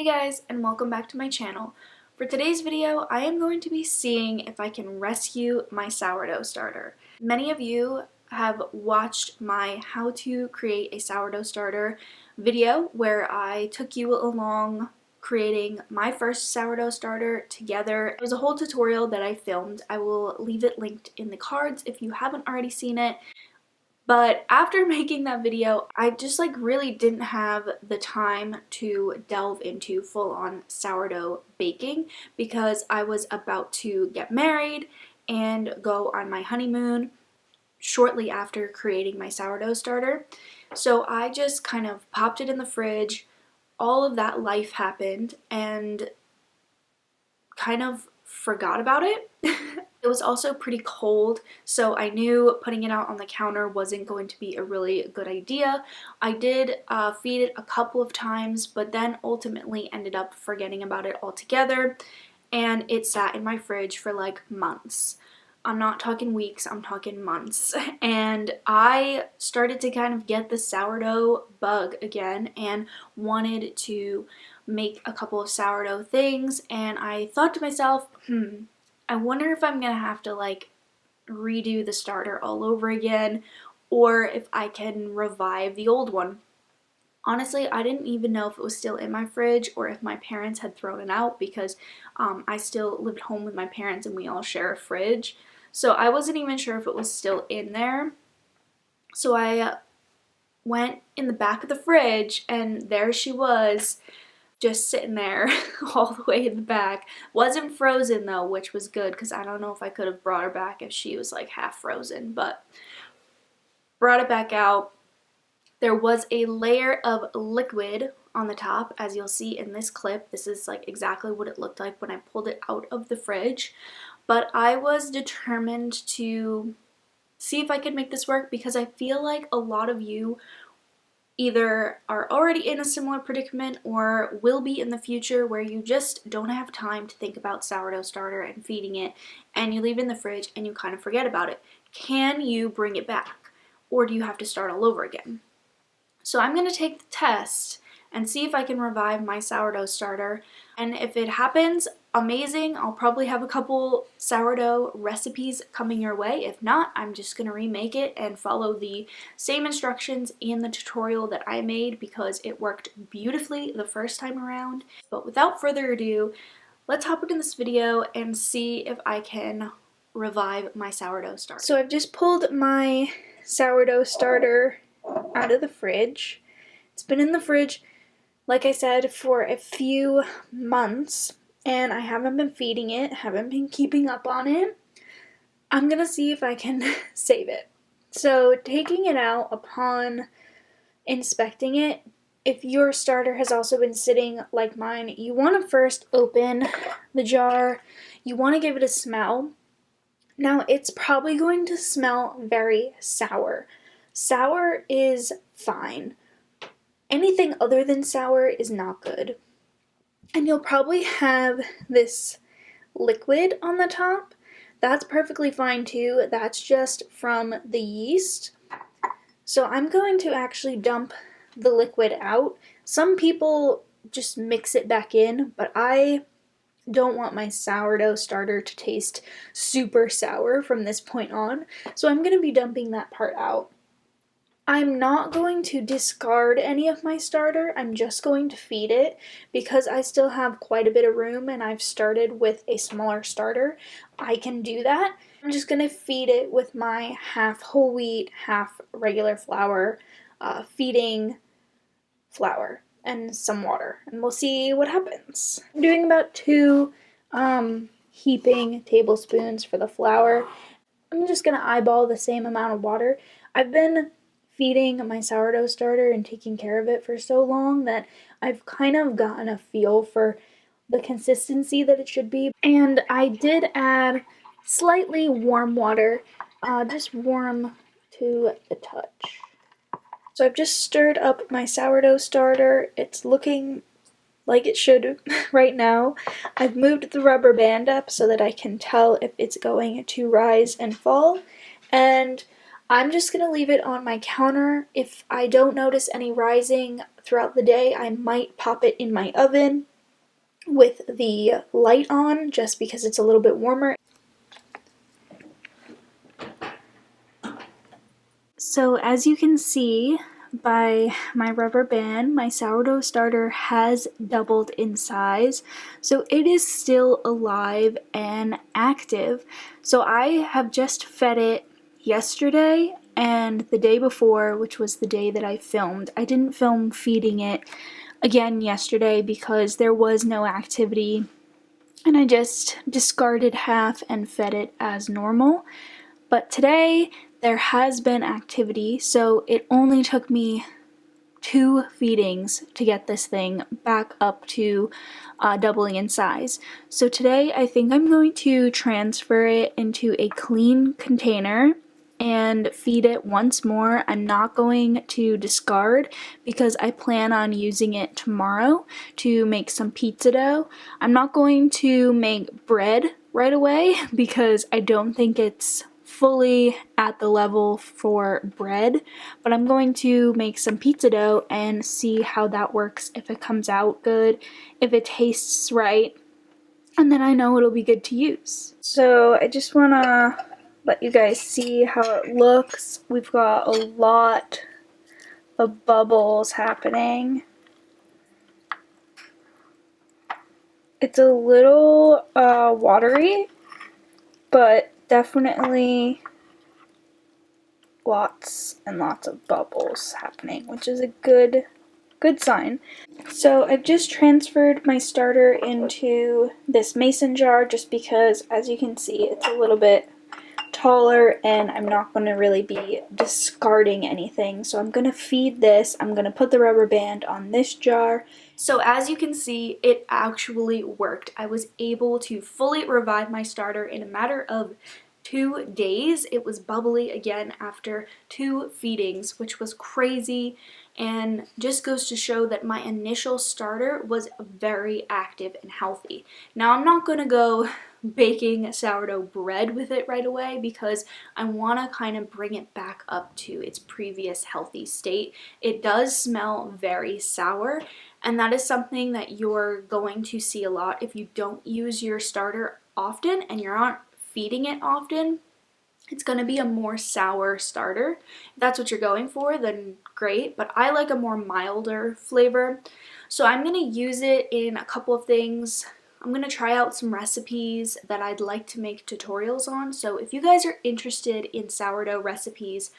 guys, and welcome back to my channel. For today's video, I am going to be seeing if I can rescue my sourdough starter. Many of you have watched my how to create a sourdough starter video where I took you along creating my first sourdough starter together. It was a whole tutorial that I filmed. I will leave it linked in the cards if you haven't already seen it. But after making that video, I just really didn't have the time to delve into full-on sourdough baking because I was about to get married and go on my honeymoon shortly after creating my sourdough starter. So I just kind of popped it in the fridge. All of that life happened and kind of forgot about it. It was also pretty cold, so I knew putting it out on the counter wasn't going to be a really good idea. I did feed it a couple of times, but then ultimately ended up forgetting about it altogether, and it sat in my fridge for like months. I'm not talking weeks, I'm talking months. And I started to kind of get the sourdough bug again and wanted to make a couple of sourdough things, and I thought to myself, I wonder if I'm gonna have to redo the starter all over again, or if I can revive the old one. Honestly, I didn't even know if it was still in my fridge or if my parents had thrown it out because I still lived home with my parents and we all share a fridge. So I wasn't even sure if it was still in there. So I went in the back of the fridge and there she was, just sitting there all the way in the back. Wasn't frozen though, which was good because I don't know if I could have brought her back if she was like half frozen, but brought it back out. There was a layer of liquid on the top, as you'll see in this clip. This is exactly what it looked like when I pulled it out of the fridge. But I was determined to see if I could make this work because I feel like a lot of you either are already in a similar predicament or will be in the future where you just don't have time to think about sourdough starter and feeding it, and you leave it in the fridge and you kind of forget about it. Can you bring it back, or do you have to start all over again? So I'm going to take the test and see if I can revive my sourdough starter, and if it happens, amazing. I'll probably have a couple sourdough recipes coming your way. If not, I'm just going to remake it and follow the same instructions in the tutorial that I made because it worked beautifully the first time around. But without further ado, let's hop into this video and see if I can revive my sourdough starter. So I've just pulled my sourdough starter out of the fridge. It's been in the fridge, like I said, for a few months, and I haven't been feeding it, haven't been keeping up on it. I'm gonna see if I can save it. So taking it out upon inspecting it, if your starter has also been sitting like mine, you want to first open the jar. You want to give it a smell. Now it's probably going to smell very sour. Sour is fine. Anything other than sour is not good. And you'll probably have this liquid on the top. That's perfectly fine too. That's just from the yeast. So I'm going to actually dump the liquid out. Some people just mix it back in, but I don't want my sourdough starter to taste super sour from this point on. So I'm going to be dumping that part out. I'm not going to discard any of my starter, I'm just going to feed it because I still have quite a bit of room and I've started with a smaller starter. I can do that. I'm just going to feed it with my half whole wheat, half regular flour, feeding flour and some water, and we'll see what happens. I'm doing about 2 heaping tablespoons for the flour. I'm just going to eyeball the same amount of water. I've been feeding my sourdough starter and taking care of it for so long that I've kind of gotten a feel for the consistency that it should be. And I did add slightly warm water, just warm to the touch. So I've just stirred up my sourdough starter. It's looking like it should right now. I've moved the rubber band up so that I can tell if it's going to rise and fall. And I'm just going to leave it on my counter. If I don't notice any rising throughout the day, I might pop it in my oven. with the light on just because it's a little bit warmer. So as you can see by my rubber band, my sourdough starter has doubled in size. So it is still alive and active. So I have just fed it yesterday and the day before, which was the day that I filmed. I didn't film feeding it again yesterday because there was no activity and I just discarded half and fed it as normal. But today there has been activity, so it only took me 2 feedings to get this thing back up to doubling in size. So today I think I'm going to transfer it into a clean container and feed it once more. I'm not going to discard because I plan on using it tomorrow to make some pizza dough. I'm not going to make bread right away because I don't think it's fully at the level for bread, but I'm going to make some pizza dough and see how that works, if it comes out good, if it tastes right, and then I know it'll be good to use. So I just want to let you guys see how it looks. We've got a lot of bubbles happening. It's a little watery, but definitely lots and lots of bubbles happening, which is a good sign. So I've just transferred my starter into this mason jar just because, as you can see, it's a little bit taller and I'm not going to really be discarding anything. So I'm going to feed this. I'm going to put the rubber band on this jar. So as you can see, it actually worked. I was able to fully revive my starter in a matter of 2 days. It was bubbly again after 2 feedings, which was crazy, and just goes to show that my initial starter was very active and healthy. Now I'm not going to go baking sourdough bread with it right away because I want to kind of bring it back up to its previous healthy state. It does smell very sour, and that is something that you're going to see a lot if you don't use your starter often and you're not feeding it often. It's going to be a more sour starter. If that's what you're going for, then great, but I like a more milder flavor. So I'm going to use it in a couple of things. I'm going to try out some recipes that I'd like to make tutorials on. So if you guys are interested in sourdough recipes,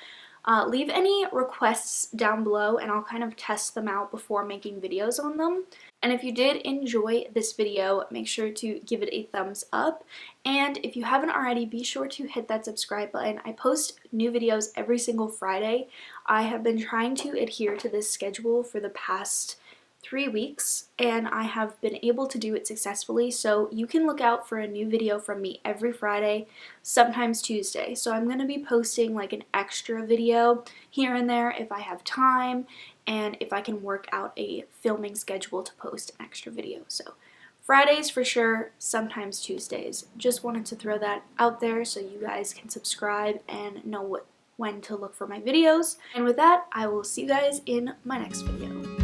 leave any requests down below and I'll kind of test them out before making videos on them. And if you did enjoy this video, make sure to give it a thumbs up. And if you haven't already, be sure to hit that subscribe button. I post new videos every single Friday. I have been trying to adhere to this schedule for the past 3 weeks and I have been able to do it successfully, so you can look out for a new video from me every Friday, sometimes Tuesday. So I'm going to be posting like an extra video here and there if I have time and if I can work out a filming schedule to post an extra video. So Fridays for sure, sometimes Tuesdays. Just wanted to throw that out there so you guys can subscribe and know when to look for my videos. And with that, I will see you guys in my next video.